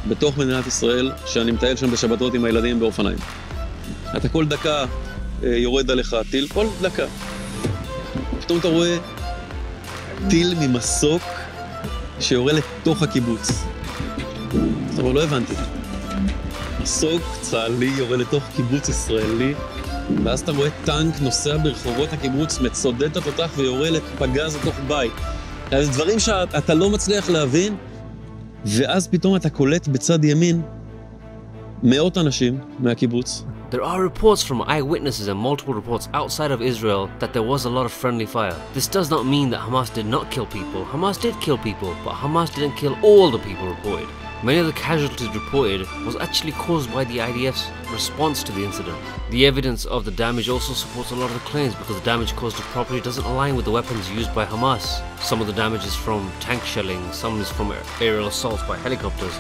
בתוך מדינת ישראל, שאני מטייל שם בשבתות עם הילדים באופניים. אתה כל דקה יורד עליך טיל, כל דקה. פתאום אתה רואה טיל ממסוק שיורה לתוך הקיבוץ. זאת אומרת, לא הבנתי. מסוק צה"לי יורה לתוך קיבוץ ישראלי, ואז אתה רואה טנק נוסע ברחובות הקיבוץ, מצודד את התותח ויורה לפגז לתוך בית. זה דברים שאתה לא מצליח להבין, ואז פתאום אתה קולט בצד ימין מאות אנשים מהקיבוץ. There are reports from eyewitnesses and multiple reports outside of Israel that there was a lot of friendly fire. This does not mean that Hamas did not kill people. Hamas did kill people, but Hamas didn't kill all the people reported. Many of the casualties reported was actually caused by the IDF's response to the incident. The evidence of the damage also supports a lot of the claims because the damage caused to property doesn't align with the weapons used by Hamas. Some of the damage is from tank shelling, some is from aerial assaults by helicopters.